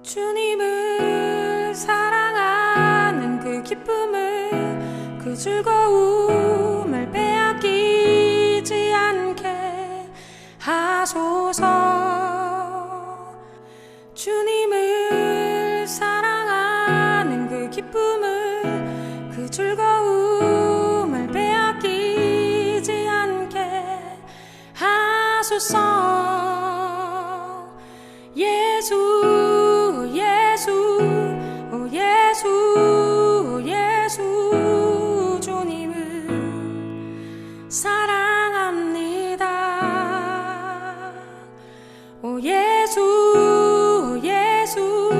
주님을 사랑하는 그 기쁨을, 그 즐거움을 빼앗기지 않게 하소서. 주님을 사랑하는 그 기쁨을, 그 즐거움을 빼앗기지 않게 하소서. 예수, 예수, 오 예수, 예수, 주님을 사랑합니다. 오 예수, 예수,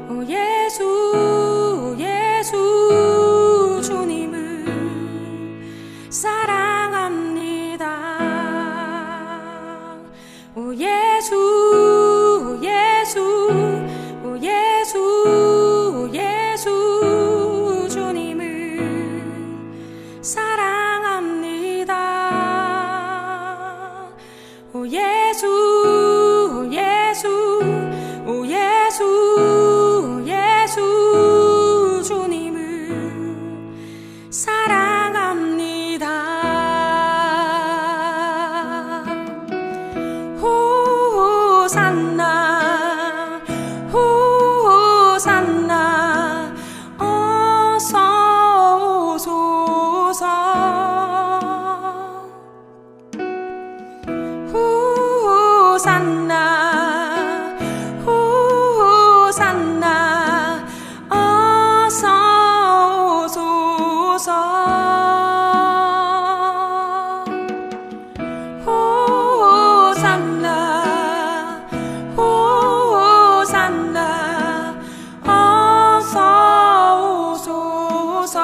오 예수, 예수, 주님을 사랑합니다. 오 예수, 예수, 오 예수, 예수, 주님을 사랑합니다. 오 예수, 예수, 오 예수, 예수, 주님을 사랑합니다. 호산나, 호산나, 어서 오소서. 호산나, 호산나, 어서 오소서. 호산나, 호산나, 어서 오소서.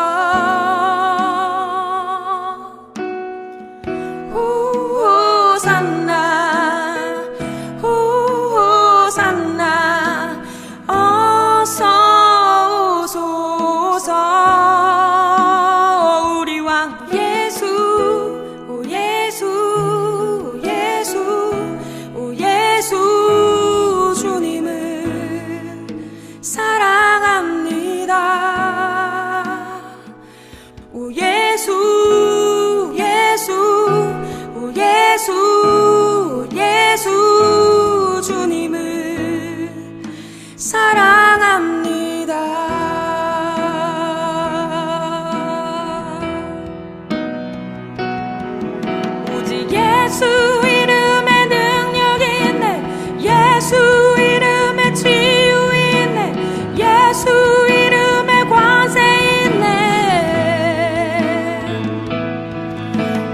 호산나, 호산나, 어서 오소서. 우리 왕 예수, 오 예수, 예수, 오 예수, 주님을 사랑합니다. 오 예수, 예수, 오 예수, 예수, 주님을 사랑합니다. 오직 예수 이름에 능력이 있네. 예수 이름에 치유 있네. 예수 이름에 권세 있네.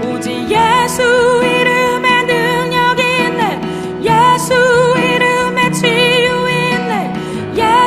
오직 예수 이름에 능력이 있네. 예수 이름에 치유 있네. 예수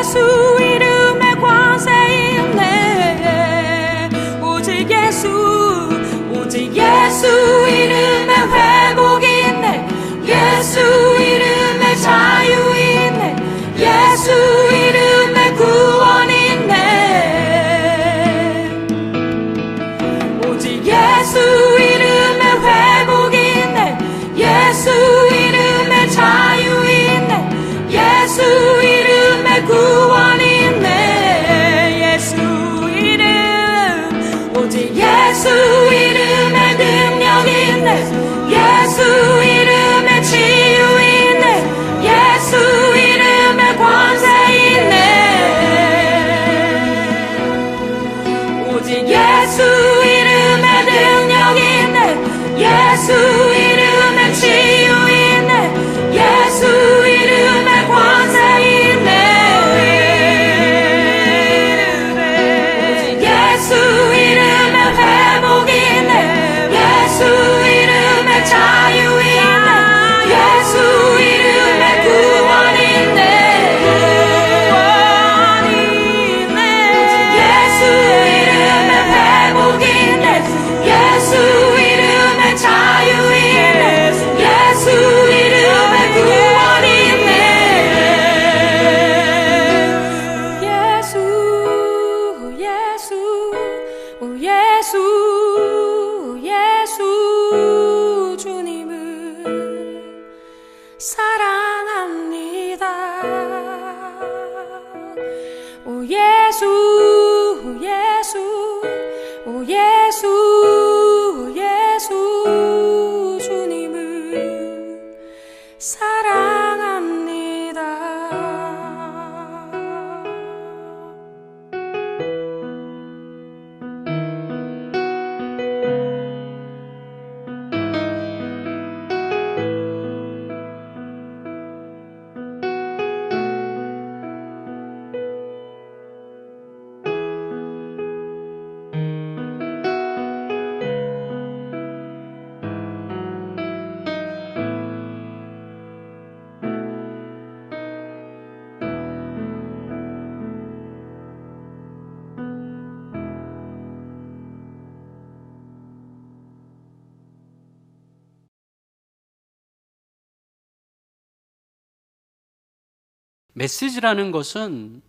메시지라는 것은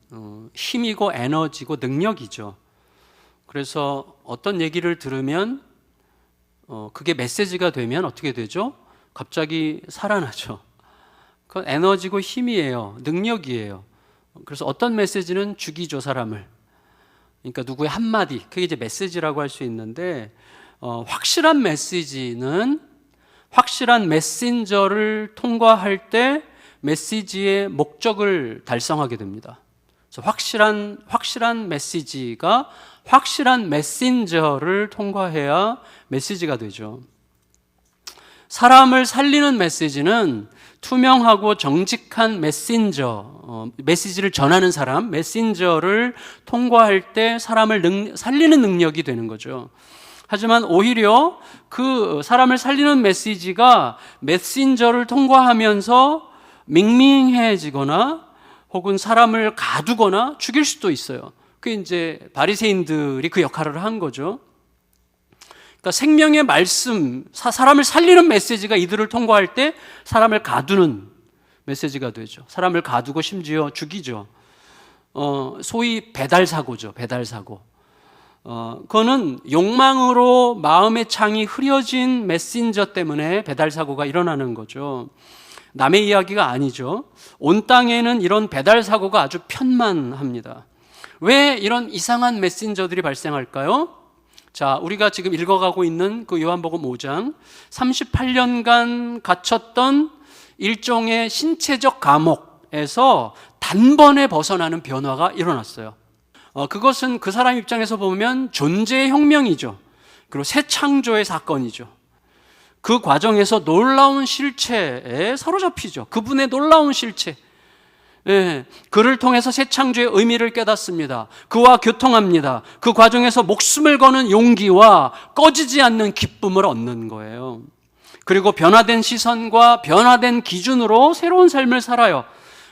힘이고 에너지고 능력이죠. 그래서 어떤 얘기를 들으면 그게 메시지가 되면 어떻게 되죠? 갑자기 살아나죠. 그건 에너지고 힘이에요. 능력이에요. 그래서 어떤 메시지는 죽이죠, 사람을. 그러니까 누구의 한마디, 그게 이제 메시지라고 할 수 있는데, 확실한 메시지는 확실한 메신저를 통과할 때 메시지의 목적을 달성하게 됩니다. 그래서 확실한 메시지가 확실한 메신저를 통과해야 메시지가 되죠. 사람을 살리는 메시지는 투명하고 정직한 메시지를 전하는 사람, 메신저를 통과할 때 사람을 살리는 능력이 되는 거죠. 하지만 오히려 그 사람을 살리는 메시지가 메신저를 통과하면서 밍밍해지거나 혹은 사람을 가두거나 죽일 수도 있어요. 그게 이제 바리새인들이 그 역할을 한 거죠. 그러니까 생명의 말씀, 사람을 살리는 메시지가 이들을 통과할 때 사람을 가두는 메시지가 되죠. 사람을 가두고 심지어 죽이죠. 소위 배달사고죠. 배달사고. 그거는 욕망으로 마음의 창이 흐려진 메신저 때문에 배달사고가 일어나는 거죠. 남의 이야기가 아니죠. 온 땅에는 이런 배달사고가 아주 편만합니다. 왜 이런 이상한 메신저들이 발생할까요? 자, 우리가 지금 읽어가고 있는 그 요한복음 5장 38년간 갇혔던 일종의 신체적 감옥에서 단번에 벗어나는 변화가 일어났어요. 그것은 그 사람 입장에서 보면 존재의 혁명이죠. 그리고 새 창조의 사건이죠. 그 과정에서 놀라운 실체에 사로잡히죠. 그분의 놀라운 실체. 예, 그를 통해서 새 창조의 의미를 깨닫습니다. 그와 교통합니다. 그 과정에서 목숨을 거는 용기와 꺼지지 않는 기쁨을 얻는 거예요. 그리고 변화된 시선과 변화된 기준으로 새로운 삶을 살아요.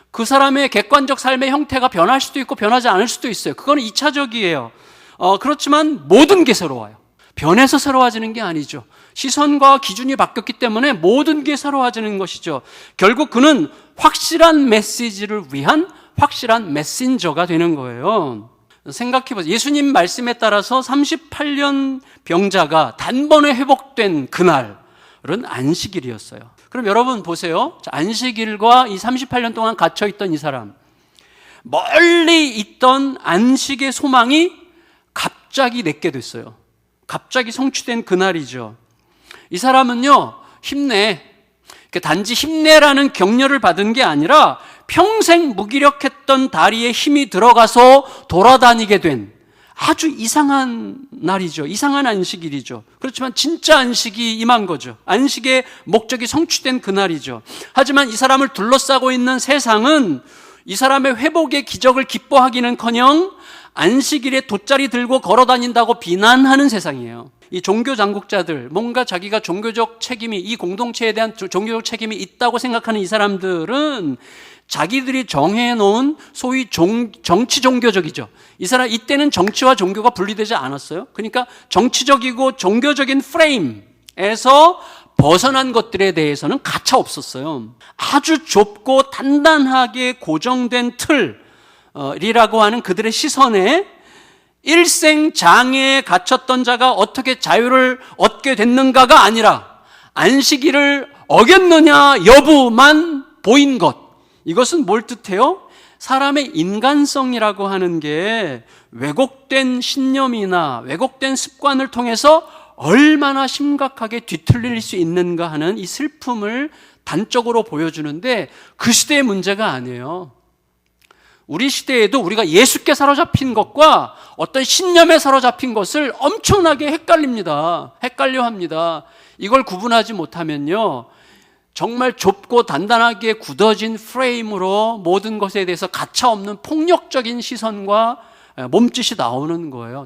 그 사람의 객관적 삶의 형태가 변할 수도 있고 변하지 않을 수도 있어요. 그건 2차적이에요. 그렇지만 모든 게 새로워요. 변해서 새로워지는 게 아니죠. 시선과 기준이 바뀌었기 때문에 모든 게 새로워지는 것이죠. 결국 그는 확실한 메시지를 위한 확실한 메신저가 되는 거예요. 생각해보세요. 예수님 말씀에 따라서 38년 병자가 단번에 회복된 그날은 안식일이었어요. 그럼 여러분 보세요. 안식일과 이 38년 동안 갇혀있던 이 사람, 멀리 있던 안식의 소망이 갑자기 내게 됐어요. 갑자기 성취된 그날이죠. 이 사람은요, 힘내. 단지 힘내라는 격려를 받은 게 아니라 평생 무기력했던 다리에 힘이 들어가서 돌아다니게 된 아주 이상한 날이죠. 이상한 안식일이죠. 그렇지만 진짜 안식이 임한 거죠. 안식의 목적이 성취된 그날이죠. 하지만 이 사람을 둘러싸고 있는 세상은 이 사람의 회복의 기적을 기뻐하기는커녕 안식일에 돗자리 들고 걸어다닌다고 비난하는 세상이에요. 이 종교 장국자들, 뭔가 자기가 종교적 책임이, 이 공동체에 대한 종교적 책임이 있다고 생각하는 이 사람들은 자기들이 정해놓은 소위 정치 종교적이죠. 이 사람, 이때는 정치와 종교가 분리되지 않았어요. 그러니까 정치적이고 종교적인 프레임에서 벗어난 것들에 대해서는 가차 없었어요. 아주 좁고 단단하게 고정된 틀이라고 하는 그들의 시선에 일생 장애에 갇혔던 자가 어떻게 자유를 얻게 됐는가가 아니라 안식일을 어겼느냐 여부만 보인 것. 이것은 뭘 뜻해요? 사람의 인간성이라고 하는 게 왜곡된 신념이나 왜곡된 습관을 통해서 얼마나 심각하게 뒤틀릴 수 있는가 하는 이 슬픔을 단적으로 보여주는데 그 시대의 문제가 아니에요. 우리 시대에도 우리가 예수께 사로잡힌 것과 어떤 신념에 사로잡힌 것을 엄청나게 헷갈려합니다. 이걸 구분하지 못하면요, 정말 좁고 단단하게 굳어진 프레임으로 모든 것에 대해서 가차없는 폭력적인 시선과 몸짓이 나오는 거예요.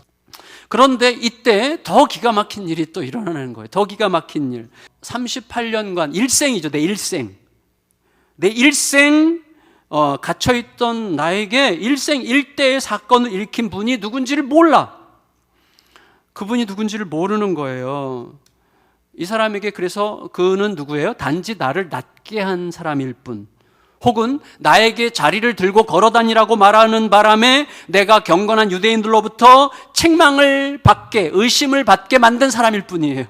그런데 이때 더 기가 막힌 일이 또 일어나는 거예요. 더 기가 막힌 일. 38년간 일생이죠. 내 일생 갇혀있던 나에게 일생일대의 사건을 일으킨 분이 누군지를 몰라. 그분이 누군지를 모르는 거예요. 이 사람에게 그래서 그는 누구예요? 단지 나를 낫게 한 사람일 뿐. 혹은 나에게 자리를 들고 걸어다니라고 말하는 바람에 내가 경건한 유대인들로부터 책망을 받게, 의심을 받게 만든 사람일 뿐이에요.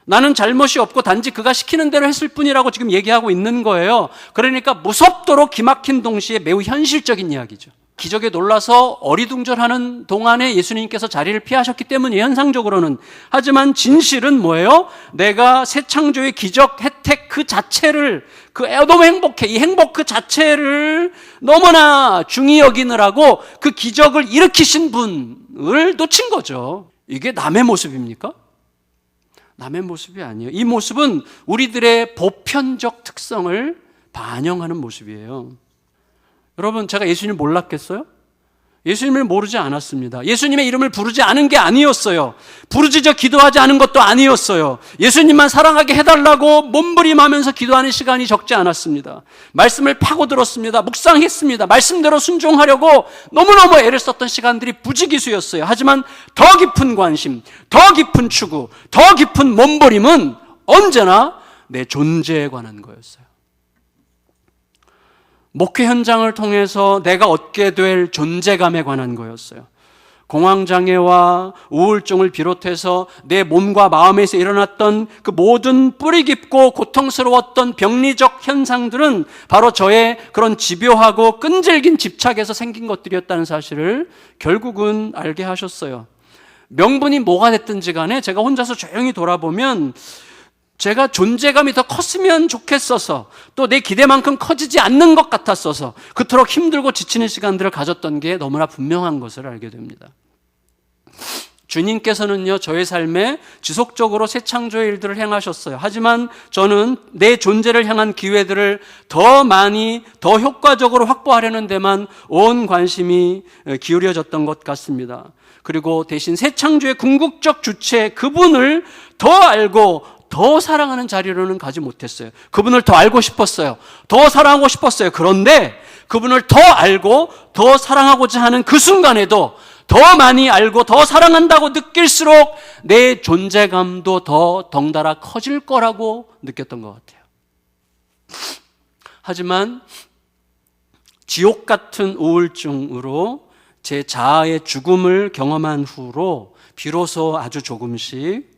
나는 잘못이 없고 단지 그가 시키는 대로 했을 뿐이라고 지금 얘기하고 있는 거예요. 그러니까 무섭도록 기막힌 동시에 매우 현실적인 이야기죠. 기적에 놀라서 어리둥절하는 동안에 예수님께서 자리를 피하셨기 때문에 현상적으로는. 하지만 진실은 뭐예요? 내가 새 창조의 기적, 혜택 그 자체를, 너무 행복해. 이 행복 그 자체를 너무나 중히 여기느라고 그 기적을 일으키신 분을 놓친 거죠. 이게 남의 모습입니까? 남의 모습이 아니에요. 이 모습은 우리들의 보편적 특성을 반영하는 모습이에요. 여러분, 제가 예수님 몰랐겠어요? 예수님을 모르지 않았습니다. 예수님의 이름을 부르지 않은 게 아니었어요. 부르짖어 기도하지 않은 것도 아니었어요. 예수님만 사랑하게 해달라고 몸부림하면서 기도하는 시간이 적지 않았습니다. 말씀을 파고들었습니다. 묵상했습니다. 말씀대로 순종하려고 너무너무 애를 썼던 시간들이 부지기수였어요. 하지만 더 깊은 관심, 더 깊은 추구, 더 깊은 몸부림은 언제나 내 존재에 관한 거였어요. 목회 현장을 통해서 내가 얻게 될 존재감에 관한 거였어요. 공황장애와 우울증을 비롯해서 내 몸과 마음에서 일어났던 그 모든 뿌리 깊고 고통스러웠던 병리적 현상들은 바로 저의 그런 집요하고 끈질긴 집착에서 생긴 것들이었다는 사실을 결국은 알게 하셨어요. 명분이 뭐가 됐든지 간에 제가 혼자서 조용히 돌아보면 제가 존재감이 더 컸으면 좋겠어서, 또 내 기대만큼 커지지 않는 것 같았어서 그토록 힘들고 지치는 시간들을 가졌던 게 너무나 분명한 것을 알게 됩니다. 주님께서는요, 저의 삶에 지속적으로 새 창조의 일들을 행하셨어요. 하지만 저는 내 존재를 향한 기회들을 더 많이, 더 효과적으로 확보하려는 데만 온 관심이 기울여졌던 것 같습니다. 그리고 대신 새 창조의 궁극적 주체, 그분을 더 알고 더 사랑하는 자리로는 가지 못했어요. 그분을 더 알고 싶었어요. 더 사랑하고 싶었어요. 그런데 그분을 더 알고 더 사랑하고자 하는 그 순간에도 더 많이 알고 더 사랑한다고 느낄수록 내 존재감도 더 덩달아 커질 거라고 느꼈던 것 같아요. 하지만 지옥 같은 우울증으로 제 자아의 죽음을 경험한 후로 비로소 아주 조금씩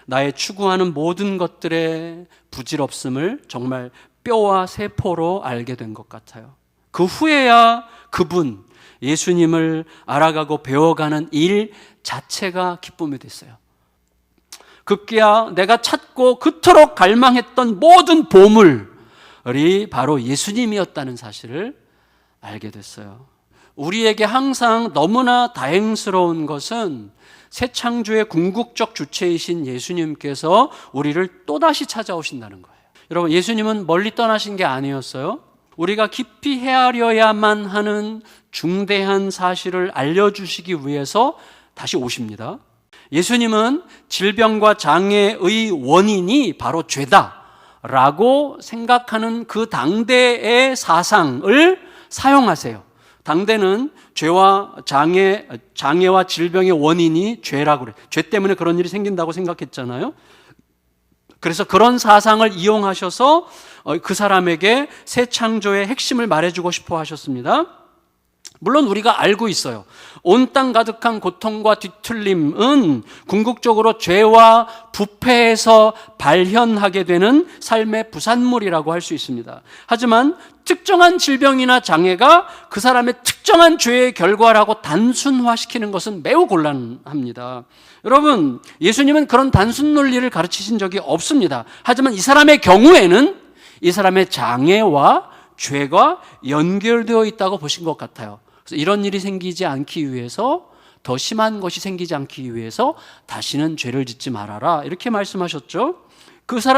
나의 추구하는 모든 것들의 부질없음을 정말 뼈와 세포로 알게 된 것 같아요. 그 후에야 그분, 예수님을 알아가고 배워가는 일 자체가 기쁨이 됐어요. 급기야 내가 찾고 그토록 갈망했던 모든 보물이 바로 예수님이었다는 사실을 알게 됐어요. 우리에게 항상 너무나 다행스러운 것은 새 창조의 궁극적 주체이신 예수님께서 우리를 또다시 찾아오신다는 거예요. 여러분, 예수님은 멀리 떠나신 게 아니었어요. 우리가 깊이 헤아려야만 하는 중대한 사실을 알려주시기 위해서 다시 오십니다. 예수님은 질병과 장애의 원인이 바로 죄다라고 생각하는 그 당대의 사상을 사용하세요. 당대는 죄와 장애와 질병의 원인이 죄라고 그래요. 죄 때문에 그런 일이 생긴다고 생각했잖아요. 그래서 그런 사상을 이용하셔서 그 사람에게 새 창조의 핵심을 말해주고 싶어 하셨습니다. 물론 우리가 알고 있어요. 온 땅 가득한 고통과 뒤틀림은 궁극적으로 죄와 부패에서 발현하게 되는 삶의 부산물이라고 할 수 있습니다. 하지만 특정한 질병이나 장애가 그 사람의 특정한 죄의 결과라고 단순화시키는 것은 매우 곤란합니다. 여러분, 예수님은 그런 단순 논리를 가르치신 적이 없습니다. 하지만 이 사람의 경우에는 이 사람의 장애와 죄가 연결되어 있다고 보신 것 같아요. 그래서 이런 일이 생기지 않기 위해서, 더 심한 것이 생기지 않기 위해서 다시는 죄를 짓지 말아라, 이렇게 말씀하셨죠.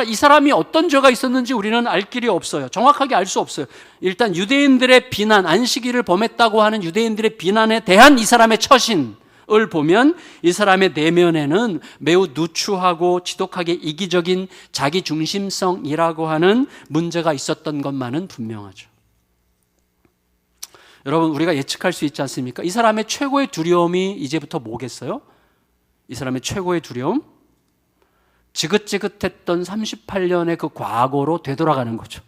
이 사람이 어떤 죄가 있었는지 우리는 알 길이 없어요. 정확하게 알 수 없어요. 일단 유대인들의 비난, 안식일을 범했다고 하는 유대인들의 비난에 대한 이 사람의 처신을 보면 이 사람의 내면에는 매우 누추하고 지독하게 이기적인 자기중심성이라고 하는 문제가 있었던 것만은 분명하죠. 여러분, 우리가 예측할 수 있지 않습니까? 이 사람의 최고의 두려움이 이제부터 뭐겠어요? 이 사람의 최고의 두려움? 지긋지긋했던 38년의 그 과거로 되돌아가는 거죠.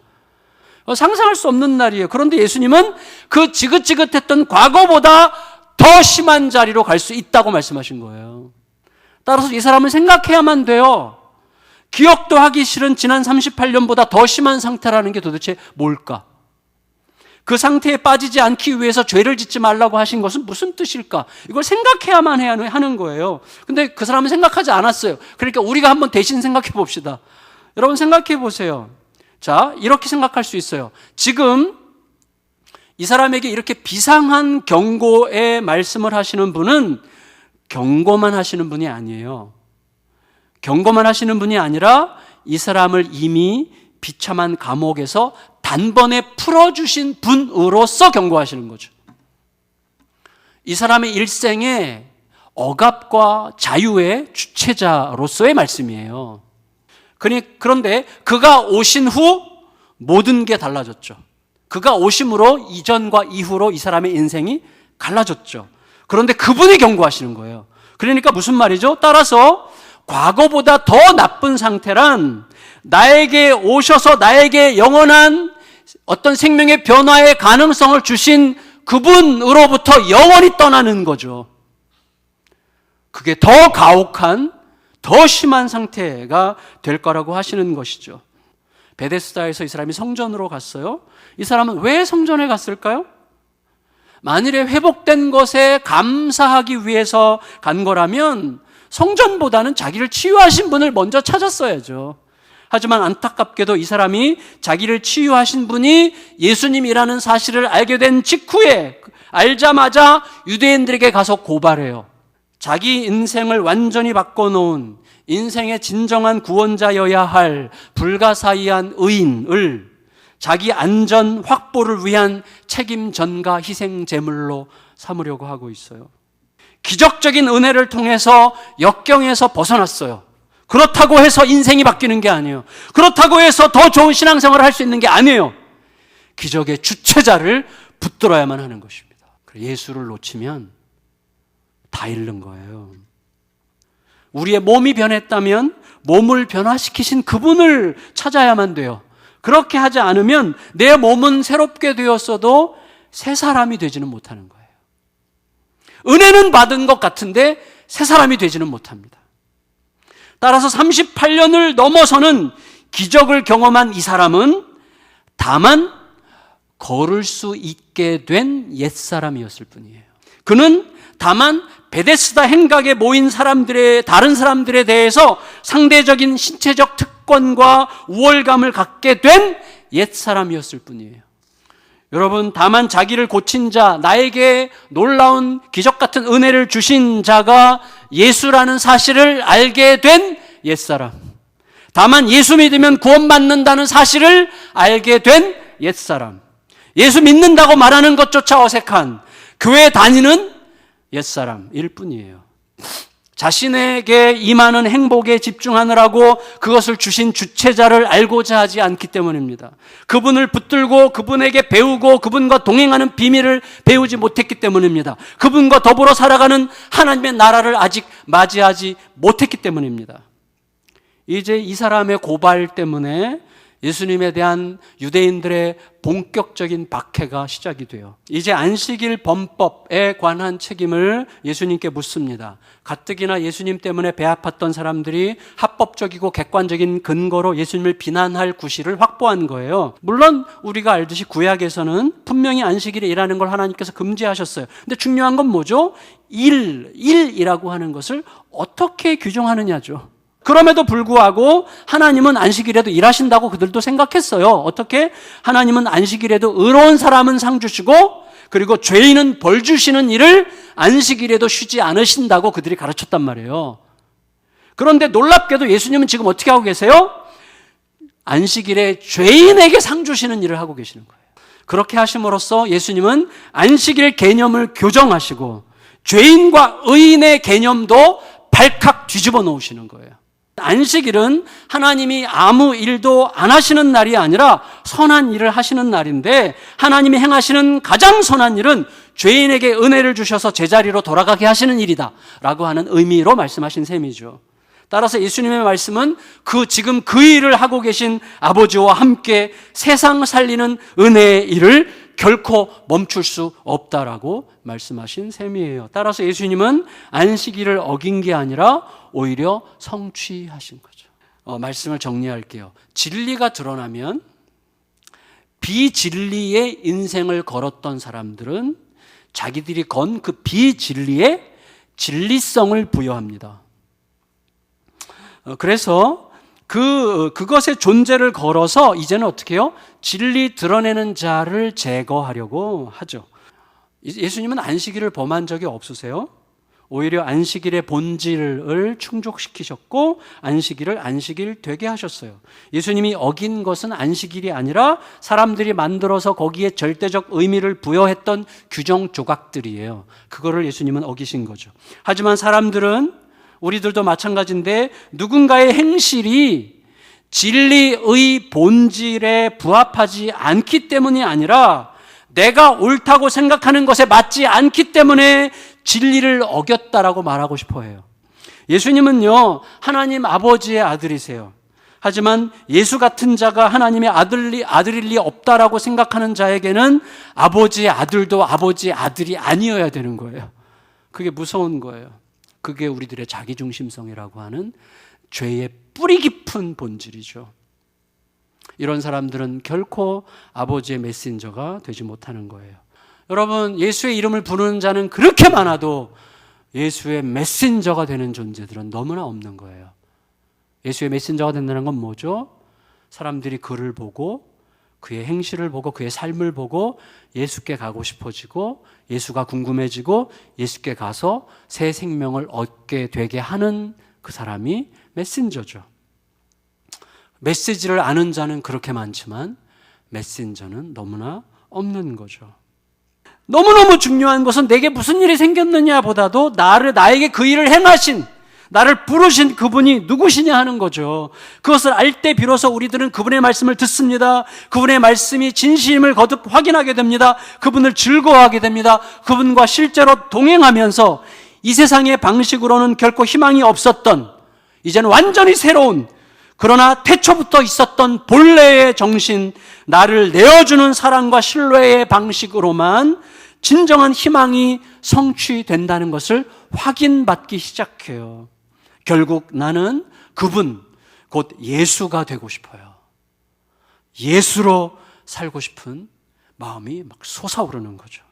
상상할 수 없는 날이에요. 그런데 예수님은 그 지긋지긋했던 과거보다 더 심한 자리로 갈 수 있다고 말씀하신 거예요. 따라서 이 사람은 생각해야만 돼요. 기억도 하기 싫은 지난 38년보다 더 심한 상태라는 게 도대체 뭘까? 그 상태에 빠지지 않기 위해서 죄를 짓지 말라고 하신 것은 무슨 뜻일까? 이걸 생각해야만 하는 거예요. 근데 그 사람은 생각하지 않았어요. 그러니까 우리가 한번 대신 생각해 봅시다. 여러분 생각해 보세요. 자, 이렇게 생각할 수 있어요. 지금 이 사람에게 이렇게 비상한 경고의 말씀을 하시는 분은 경고만 하시는 분이 아니에요. 경고만 하시는 분이 아니라 이 사람을 이미 비참한 감옥에서 단번에 풀어주신 분으로서 경고하시는 거죠. 이 사람의 일생의 억압과 자유의 주체자로서의 말씀이에요. 그런데 그가 오신 후 모든 게 달라졌죠. 그가 오심으로 이전과 이후로 이 사람의 인생이 갈라졌죠. 그런데 그분이 경고하시는 거예요. 그러니까 무슨 말이죠? 따라서 과거보다 더 나쁜 상태란 나에게 오셔서 나에게 영원한 어떤 생명의 변화의 가능성을 주신 그분으로부터 영원히 떠나는 거죠. 그게 더 가혹한, 더 심한 상태가 될 거라고 하시는 것이죠. 베데스다에서 이 사람이 성전으로 갔어요. 이 사람은 왜 성전에 갔을까요? 만일에 회복된 것에 감사하기 위해서 간 거라면 성전보다는 자기를 치유하신 분을 먼저 찾았어야죠. 하지만 안타깝게도 이 사람이 자기를 치유하신 분이 예수님이라는 사실을 알게 된 직후에 알자마자 유대인들에게 가서 고발해요. 자기 인생을 완전히 바꿔놓은 인생의 진정한 구원자여야 할 불가사의한 의인을 자기 안전 확보를 위한 책임 전가 희생 제물로 삼으려고 하고 있어요. 기적적인 은혜를 통해서 역경에서 벗어났어요. 그렇다고 해서 인생이 바뀌는 게 아니에요. 그렇다고 해서 더 좋은 신앙생활을 할 수 있는 게 아니에요. 기적의 주체자를 붙들어야만 하는 것입니다. 예수를 놓치면 다 잃는 거예요. 우리의 몸이 변했다면 몸을 변화시키신 그분을 찾아야만 돼요. 그렇게 하지 않으면 내 몸은 새롭게 되었어도 새 사람이 되지는 못하는 거예요. 은혜는 받은 것 같은데 새 사람이 되지는 못합니다. 따라서 38년을 넘어서는 기적을 경험한 이 사람은 다만 걸을 수 있게 된 옛사람이었을 뿐이에요. 그는 다만 베데스다 행각에 모인 다른 사람들에 대해서 상대적인 신체적 특권과 우월감을 갖게 된 옛사람이었을 뿐이에요. 여러분, 다만 자기를 고친 자, 나에게 놀라운 기적 같은 은혜를 주신 자가 예수라는 사실을 알게 된 옛사람. 다만 예수 믿으면 구원받는다는 사실을 알게 된 옛사람. 예수 믿는다고 말하는 것조차 어색한 교회 다니는 옛사람일 뿐이에요. 자신에게 임하는 행복에 집중하느라고 그것을 주신 주체자를 알고자 하지 않기 때문입니다. 그분을 붙들고 그분에게 배우고 그분과 동행하는 비밀을 배우지 못했기 때문입니다. 그분과 더불어 살아가는 하나님의 나라를 아직 맞이하지 못했기 때문입니다. 이제 이 사람의 고발 때문에 예수님에 대한 유대인들의 본격적인 박해가 시작이 돼요. 이제 안식일 범법에 관한 책임을 예수님께 묻습니다. 가뜩이나 예수님 때문에 배 아팠던 사람들이 합법적이고 객관적인 근거로 예수님을 비난할 구실을 확보한 거예요. 물론 우리가 알듯이 구약에서는 분명히 안식일에 일하는 걸 하나님께서 금지하셨어요. 근데 중요한 건 뭐죠? 일이라고 하는 것을 어떻게 규정하느냐죠. 그럼에도 불구하고 하나님은 안식일에도 일하신다고 그들도 생각했어요. 어떻게? 하나님은 안식일에도 의로운 사람은 상 주시고 그리고 죄인은 벌 주시는 일을 안식일에도 쉬지 않으신다고 그들이 가르쳤단 말이에요. 그런데 놀랍게도 예수님은 지금 어떻게 하고 계세요? 안식일에 죄인에게 상 주시는 일을 하고 계시는 거예요. 그렇게 하심으로써 예수님은 안식일 개념을 교정하시고 죄인과 의인의 개념도 발칵 뒤집어 놓으시는 거예요. 안식일은 하나님이 아무 일도 안 하시는 날이 아니라 선한 일을 하시는 날인데 하나님이 행하시는 가장 선한 일은 죄인에게 은혜를 주셔서 제자리로 돌아가게 하시는 일이다 라고 하는 의미로 말씀하신 셈이죠. 따라서 예수님의 말씀은 지금 그 일을 하고 계신 아버지와 함께 세상 살리는 은혜의 일을 결코 멈출 수 없다라고 말씀하신 셈이에요. 따라서 예수님은 안식일을 어긴 게 아니라 오히려 성취하신 거죠. 말씀을 정리할게요. 진리가 드러나면 비진리의 인생을 걸었던 사람들은 자기들이 건 그 비진리에 진리성을 부여합니다. 그래서 그것의 존재를 걸어서 이제는 어떻게 해요? 진리 드러내는 자를 제거하려고 하죠. 예수님은 안식일을 범한 적이 없으세요? 오히려 안식일의 본질을 충족시키셨고 안식일을 안식일 되게 하셨어요. 예수님이 어긴 것은 안식일이 아니라 사람들이 만들어서 거기에 절대적 의미를 부여했던 규정 조각들이에요. 그거를 예수님은 어기신 거죠. 하지만 사람들은 우리들도 마찬가지인데 누군가의 행실이 진리의 본질에 부합하지 않기 때문이 아니라 내가 옳다고 생각하는 것에 맞지 않기 때문에 진리를 어겼다라고 말하고 싶어 해요. 예수님은요, 하나님 아버지의 아들이세요. 하지만 예수 같은 자가 하나님의 아들일 리 없다라고 생각하는 자에게는 아버지의 아들도 아버지의 아들이 아니어야 되는 거예요. 그게 무서운 거예요. 그게 우리들의 자기중심성이라고 하는 죄의 뿌리 깊은 본질이죠. 이런 사람들은 결코 아버지의 메신저가 되지 못하는 거예요. 여러분, 예수의 이름을 부르는 자는 그렇게 많아도 예수의 메신저가 되는 존재들은 너무나 없는 거예요. 예수의 메신저가 된다는 건 뭐죠? 사람들이 그를 보고 그의 행실을 보고 그의 삶을 보고 예수께 가고 싶어지고 예수가 궁금해지고 예수께 가서 새 생명을 얻게 되게 하는 그 사람이 메신저죠. 메시지를 아는 자는 그렇게 많지만 메신저는 너무나 없는 거죠. 너무너무 중요한 것은 내게 무슨 일이 생겼느냐 보다도 나에게 그 일을 행하신, 나를 부르신 그분이 누구시냐 하는 거죠. 그것을 알 때 비로소 우리들은 그분의 말씀을 듣습니다. 그분의 말씀이 진심을 거듭 확인하게 됩니다. 그분을 즐거워하게 됩니다. 그분과 실제로 동행하면서 이 세상의 방식으로는 결코 희망이 없었던, 이제는 완전히 새로운, 그러나 태초부터 있었던 본래의 정신, 나를 내어주는 사랑과 신뢰의 방식으로만 진정한 희망이 성취된다는 것을 확인받기 시작해요. 결국 나는 그분, 곧 예수가 되고 싶어요. 예수로 살고 싶은 마음이 막 솟아오르는 거죠.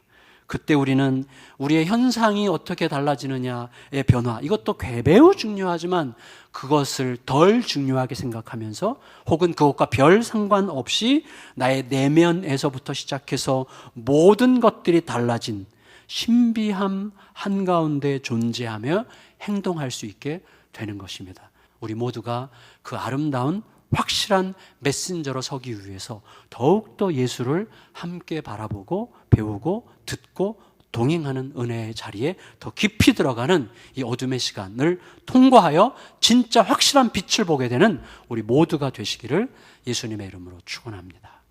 그때 우리는 우리의 현상이 어떻게 달라지느냐의 변화, 이것도 매우 중요하지만 그것을 덜 중요하게 생각하면서 혹은 그것과 별 상관없이 나의 내면에서부터 시작해서 모든 것들이 달라진 신비함 한가운데 존재하며 행동할 수 있게 되는 것입니다. 우리 모두가 그 아름다운 확실한 메신저로 서기 위해서 더욱더 예수를 함께 바라보고 배우고 듣고 동행하는 은혜의 자리에 더 깊이 들어가는 이 어둠의 시간을 통과하여 진짜 확실한 빛을 보게 되는 우리 모두가 되시기를 예수님의 이름으로 축원합니다.